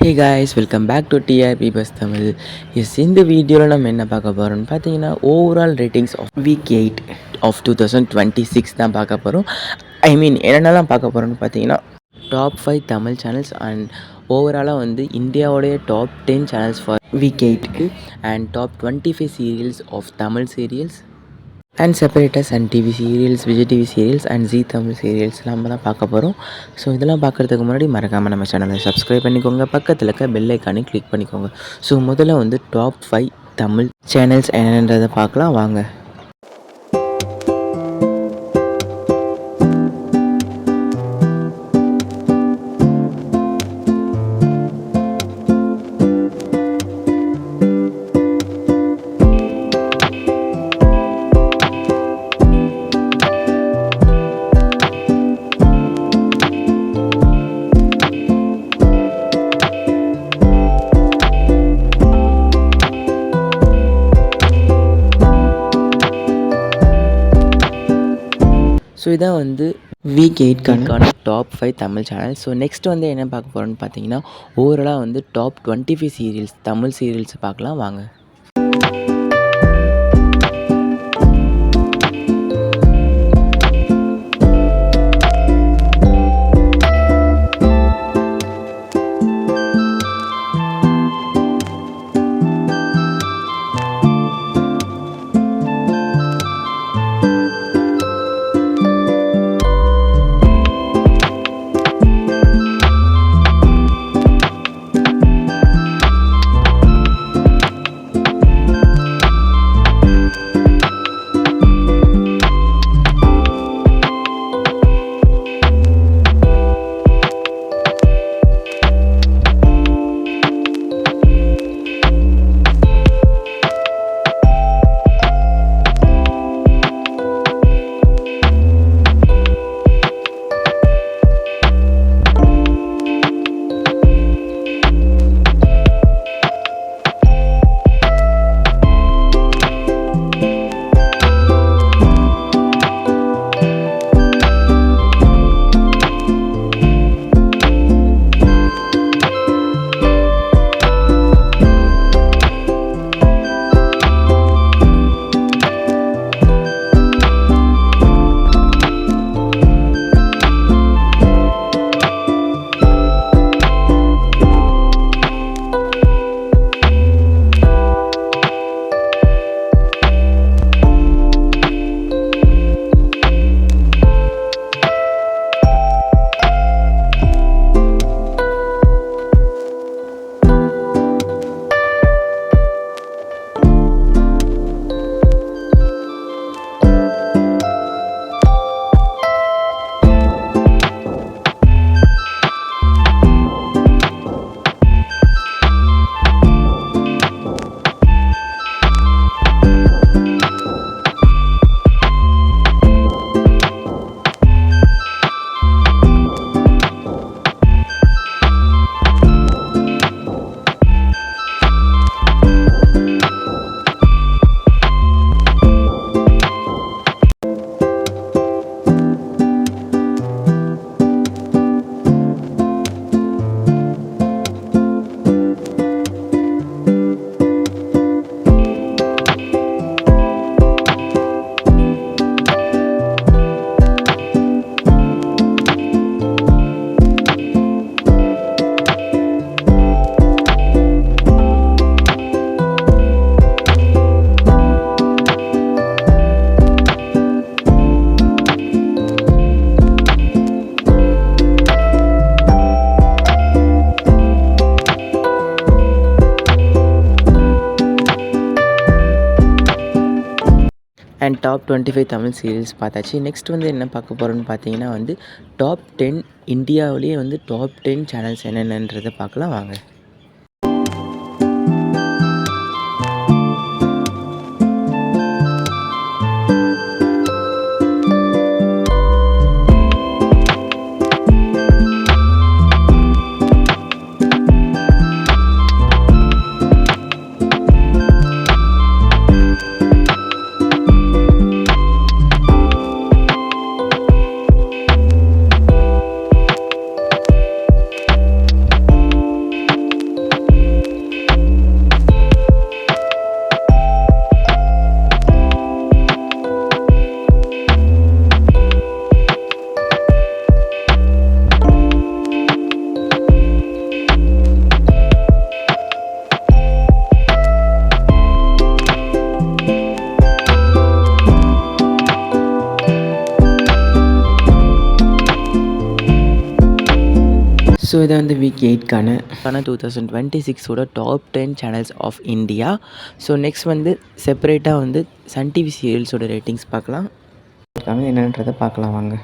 Hey guys, welcome back to TRP buzz Tamil. இந்த வீடியோவில் நம்ம என்ன பார்க்க போகிறோம்னு பார்த்தீங்கன்னா, overall ratings of week 8 of 2026 தான் பார்க்க போகிறோம். என்னென்னலாம் பார்க்க போகிறோம்னு பார்த்தீங்கன்னா, டாப் 5 தமிழ் சேனல்ஸ் அண்ட் ஓவராலாக வந்து இந்தியாவுடைய டாப் 10 சேனல்ஸ் ஃபார் வீக் 8க்கு and top 25 serials of Tamil serials and separator Sun TV serials, Vijay TV serials and Zee Tamil serials நம்ம தான் பார்க்க போகிறோம். ஸோ இதெல்லாம் பார்க்குறதுக்கு முன்னாடி மறக்காமல் நம்ம சேனலை சப்ஸ்கிரைப் பண்ணிக்கோங்க, பக்கத்தில் இருக்க பெல் ஐக்கானே கிளிக் பண்ணிக்கோங்க. ஸோ முதல்ல வந்து டாப் 5 தமிழ் சேனல்ஸ் என்னன்றதை பார்க்கலாம் வாங்க. ஸோ இதான் வந்து வீக் 8க்கான top 5 Tamil channel. So next வந்து என்ன பார்க்க போகிறோன்னு பார்த்தீங்கன்னா, ஓவராலாக வந்து டாப் 25 சீரியல்ஸ் தமிழ் சீரியல்ஸ் பார்க்கலாம் வாங்க. அண்ட் டாப் 25 தமிழ் சீரியல்ஸ் பார்த்தாச்சு. நெக்ஸ்ட் வந்து என்ன பார்க்க போகிறோன்னு பார்த்தீங்கன்னா வந்து டாப் 10 இந்தியாவிலேயே வந்து டாப் 10 சேனல்ஸ் என்னென்னன்றதை பார்க்கலாம் வாங்க. ஸோ இதை வந்து வீக் 8க்கான 2026ஓட top 10 channels of India. So next வந்து செப்பரேட்டாக வந்து சன் டிவி சீரியல்ஸோட ரேட்டிங்ஸ் பார்க்கலாம். என்னன்றதை பார்க்கலாம் வாங்க.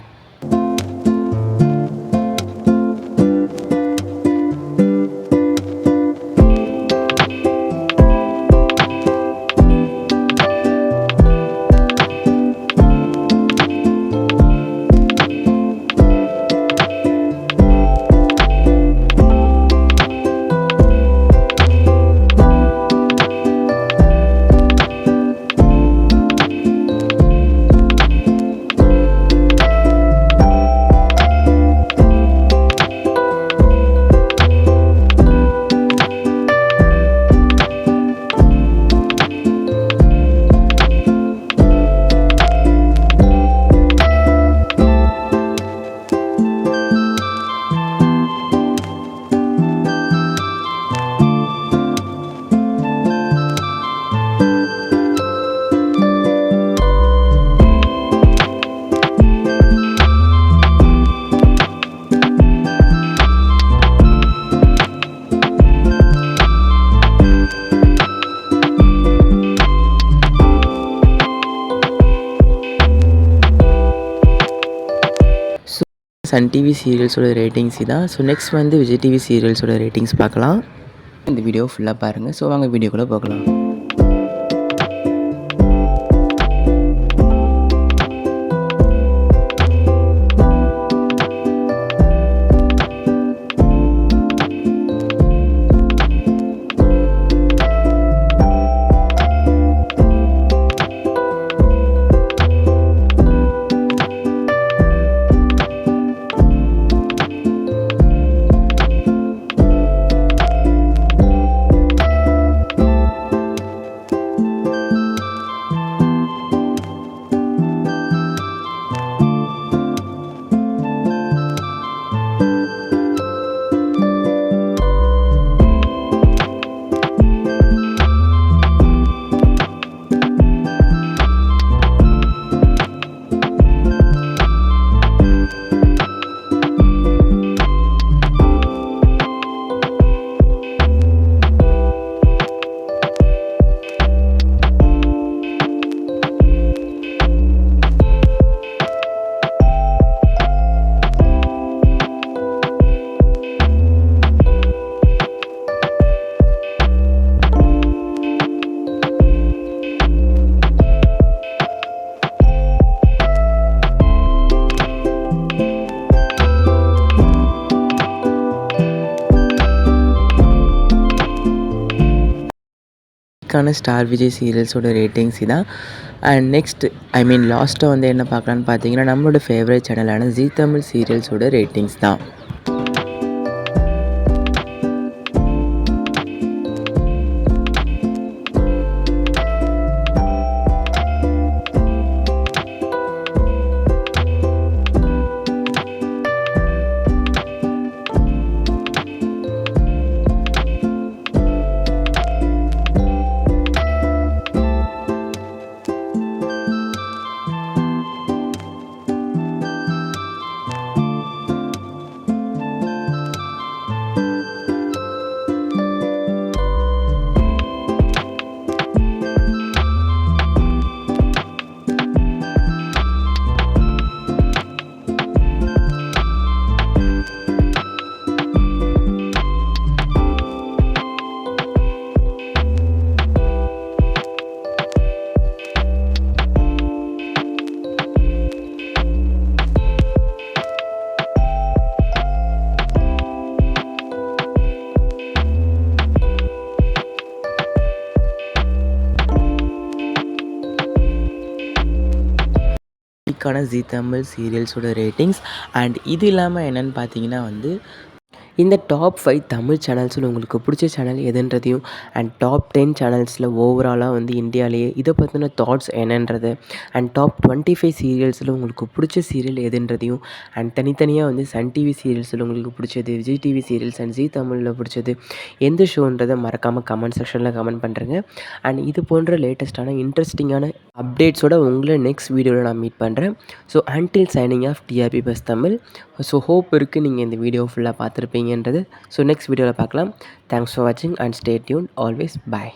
சன் டிவி சீரியல்ஸோட ரேட்டிங்ஸ் இதான். ஸோ நெக்ஸ்ட் வந்து விஜய் டிவி சீரியல்ஸோட ரேட்டிங்ஸ் பார்க்கலாம். இந்த வீடியோ ஃபுல்லாக பாருங்கள். ஸோ வாங்க வீடியோக்குள்ளே பார்க்கலாம். க்கான ஸ்டார் விஜய் சீரியல்ஸோட ரேட்டிங்ஸ் இதான். அண்ட் நெக்ஸ்ட் லாஸ்ட்டாக வந்து என்ன பார்க்கலான்னு பார்த்தீங்கன்னா நம்மளோட ஃபேவரட் சேனலான ஜீ தமிழ் சீரியல்ஸோட ரேட்டிங்ஸ் தான். க்கான ஜீ தமிழ் சீரியல்ஸோட ரேட்டிங்ஸ். அண்ட் இது இல்லாமல் என்னென்னு பார்த்தீங்கன்னா வந்து இந்த டாப் 5 தமிழ் சேனல்ஸில் உங்களுக்கு பிடிச்ச சேனல் எதுன்றதையும் அண்ட் டாப் 10 சேனல்ஸில் ஓவராலாக வந்து இந்தியாவிலேயே இதை பற்றின தாட்ஸ் என்னன்றது அண்ட் டாப் 25 சீரியல்ஸில் உங்களுக்கு பிடிச்ச சீரியல் எதுன்றதையும் அண்ட் தனித்தனியாக வந்து சன் டிவி சீரியல்ஸில் உங்களுக்கு பிடிச்சது, விஜய் டிவி சீரியல்ஸ் அண்ட் ஜீ தமிழில் பிடிச்சது எந்த ஷோன்றதை மறக்காமல் கமெண்ட் செக்ஷனில் கமெண்ட் பண்ணுறேங்க. அண்ட் இது போன்ற லேட்டஸ்ட்டான இன்ட்ரெஸ்டிங்கான அப்டேட்ஸோட உங்களை நெக்ஸ்ட் வீடியோவில் நான் மீட் பண்ணுறேன். So until signing off TRP buzz Tamil. So hope இருக்குது நீங்கள் இந்த வீடியோ ஃபுல்லாக பார்த்துருப்பீங்க. பண்ணுவீங்கன்றது. ஸோ நெக்ஸ்ட் வீடியோவில் பார்க்கலாம். தேங்க்ஸ் ஃபார் வாட்சிங் and stay tune. Always bye.